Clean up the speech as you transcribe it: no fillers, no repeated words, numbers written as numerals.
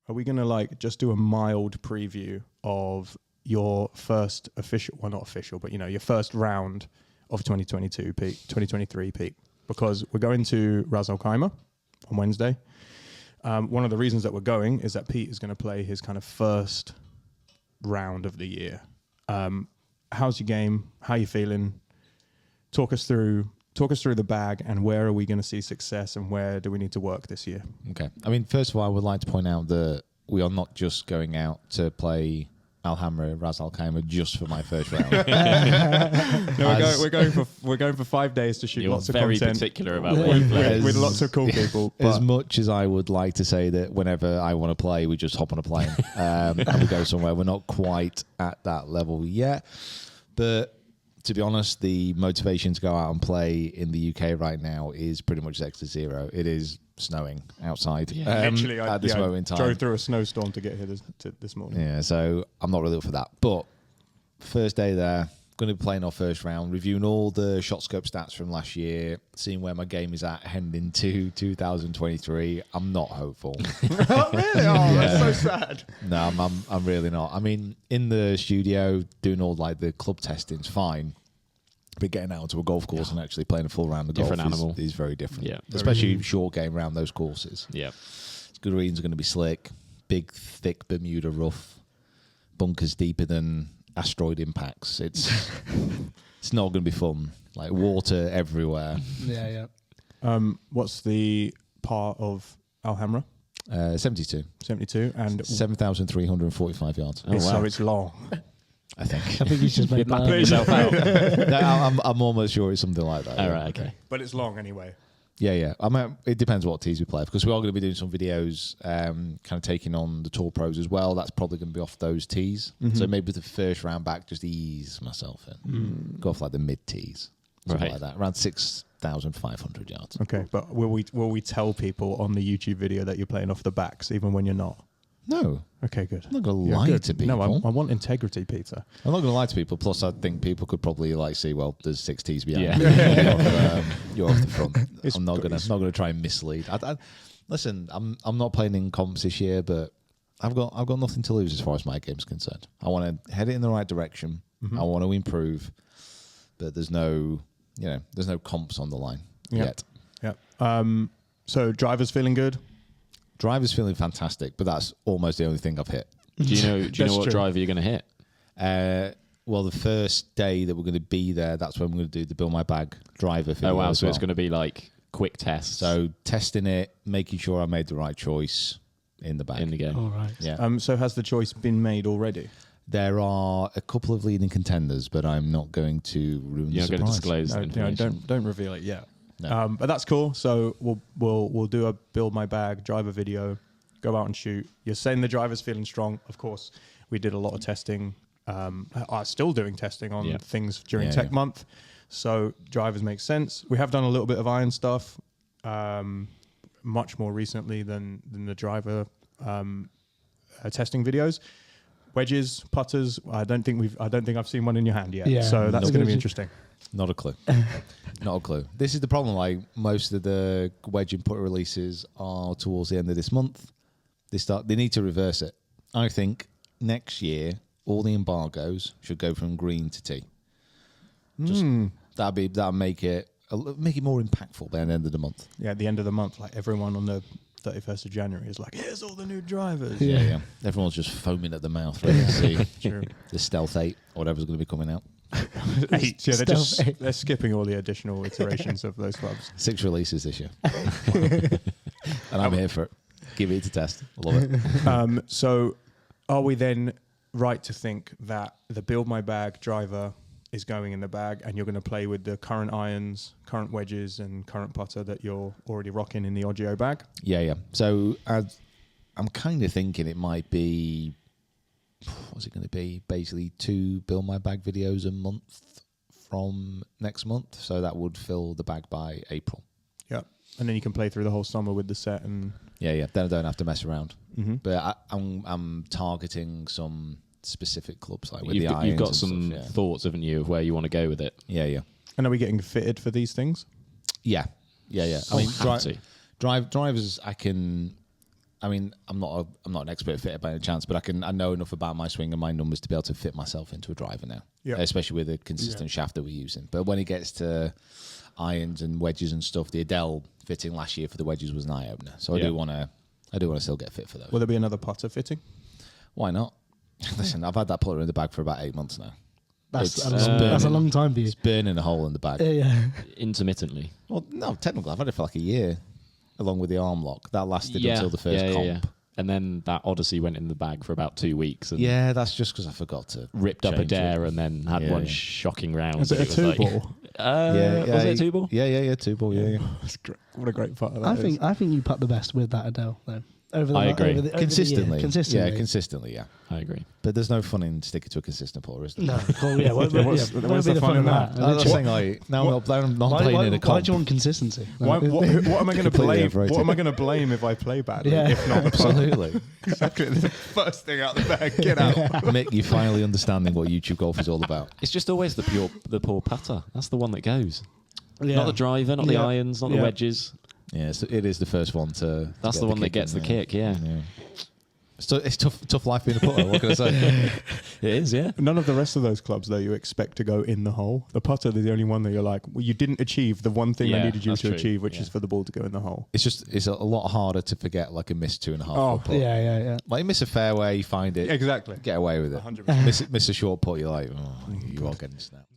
are we going to like just do a mild preview of your first official, well, not official, but your first round of 2022 peak, 2023 peak? Because we're going to Ras Al Khaimah on Wednesday. One of the reasons that we're going is that Pete is going to play his kind of first round of the year. How's your game? How are you feeling? Talk us through the bag, and where are we going to see success, and where do we need to work this year? Okay. I mean, first of all, I would like to point out that we are not just going out to play Alhambra, Ras Al Khaimah just for my first round. No, we're going for 5 days to shoot lots of content. You're very particular about where you play. With lots of cool people. As much as I would like to say that whenever I want to play, we just hop on a plane and we go somewhere. We're not quite at that level yet. But to be honest, the motivation to go out and play in the UK right now is pretty much next to zero. It is snowing outside. Literally, at this moment in time. Drove through a snowstorm to get here this morning. Yeah, so I'm not really up for that. But first day there, going to be playing our first round, reviewing all the shot scope stats from last year, seeing where my game is at heading into 2023. I'm not hopeful. Oh, really? Oh, that's so sad. No, I'm really not. I mean, in the studio, doing all like the club testing's fine. But getting out to a golf course and actually playing a full round of golf is very different. Yeah. Especially short game around those courses. Yeah. Greens are going to be slick, big, thick Bermuda rough, bunkers deeper than asteroid impacts. It's not going to be fun. Like water everywhere. Yeah. What's the par of Alhambra? 72. 72 and 7,345 yards. Oh, wow. So it's long. I think. I think you should make Put yourself out. No, I'm almost sure it's something like that. All right, okay. But it's long anyway. Yeah. I mean, it depends what tees we play, because we are going to be doing some videos kind of taking on the Tour Pros as well. That's probably going to be off those tees. Mm-hmm. So maybe the first round back, just ease myself in. Go off like the mid tees. Something like that. Around 6,500 yards. Okay, but will we tell people on the YouTube video that you're playing off the backs even when you're not? No. Okay, good. I'm not going to lie to people. No, I want integrity, Peter. I'm not going to lie to people. Plus, I think people could probably like see, well, there's 6 tees behind. Yeah. You're off the front. I'm not going to try and mislead. Listen, I'm not playing in comps this year, but I've got nothing to lose as far as my game's concerned. I want to head it in the right direction. Mm-hmm. I want to improve, but there's no comps on the line yet. Yeah. So drivers feeling good. Driver's feeling fantastic, but that's almost the only thing I've hit. Do you know what driver you're going to hit? Well, the first day that we're going to be there, that's when we're going to do the Build My Bag driver. Oh, wow. So it's going to be like quick tests. So testing it, making sure I made the right choice in the bag. In the game. All right. Yeah. So has the choice been made already? There are a couple of leading contenders, but I'm not going to ruin the surprise. You're not going to disclose the information. Don't reveal it yet. No. But that's cool. So we'll do a Build My Bag driver video, go out and shoot. You're saying the driver's feeling strong. Of course, we did a lot of testing. I'm still doing testing on things during Tech Month. So drivers make sense. We have done a little bit of iron stuff, much more recently than the driver testing videos. Wedges, putters. I don't think I've seen one in your hand yet. Yeah. So that's going to be interesting. Not a clue. Not a clue. This is the problem. Like most of the wedge and putter releases are towards the end of this month. They need to reverse it. I think next year all the embargoes should go from green to tee. That'll make it more impactful by the end of the month. Yeah, at the end of the month, like everyone on the 31st of January is like, here's all the new drivers. Yeah. Everyone's just foaming at the mouth, ready to see True. the Stealth 8 or whatever's going to be coming out. 8. Yeah, they're skipping all the additional iterations of those clubs. 6 releases this year. And I'm here for it. Give it a test. I love it. So are we then right to think that the Build My Bag driver is going in the bag and you're going to play with the current irons, current wedges and current putter that you're already rocking in the Audio bag? Yeah. So I'm kind of thinking it might be, what's it going to be? Basically 2 Build My Bag videos a month from next month. So that would fill the bag by April. Yeah. And then you can play through the whole summer with the set and... Yeah. Then I don't have to mess around. Mm-hmm. But I'm targeting some specific clubs like with the irons. You've got some thoughts, haven't you, of where you want to go with it? Yeah. And are we getting fitted for these things? Yeah. I mean, drivers, I I mean, I'm not an expert fitter by any chance, but I know enough about my swing and my numbers to be able to fit myself into a driver now. Yeah. Especially with the consistent shaft that we're using. But when it gets to irons and wedges and stuff, the Adele fitting last year for the wedges was an eye opener. So I do want to still get fit for those. Will there be another putter fitting? Why not? Listen, I've had that putter in the bag for about 8 months now. That's a long time for you. It's burning a hole in the bag. Yeah. Intermittently. Well, no, technically, I've had it for like a year, along with the arm lock. That lasted until the first comp. Yeah. And then that Odyssey went in the bag for about 2 weeks. And that's just because I forgot to ripped up a dare and then had one shocking round. Is it a two ball? Was it a two ball? Yeah, two ball. Yeah. That's great. What a great putter! I think you putt the best with that Adele though. I agree. Consistently. Consistently. Yeah, consistently, yeah. I agree. But there's no fun in sticking to a consistent putter, is there? No. Well, yeah. What's the fun in that? I was saying, now I'm not playing in a comp. Why do you want consistency? What am I going to blame? What am I going to blame if I play badly? Yeah. If not, absolutely. Exactly. The first thing out the bag. Get out. Mick, you're finally understanding what YouTube golf is all about. It's just always the poor putter. That's the one that goes. Yeah. Not the driver, not the irons, not the wedges. Yeah, so it is the first one to. That's the one that gets the kick. Yeah. So it's tough life being a putter. What can I say? It is. Yeah. None of the rest of those clubs, though, you expect to go in the hole. The putter is the only one that you're like, well, you didn't achieve the one thing I needed you to achieve, which is for the ball to go in the hole. It's a lot harder to forget like a missed 2.5 foot putt. Yeah. Like you miss a fairway, you find it, exactly, get away with it. 100%. Miss a short putt, you're like, you are getting snapped.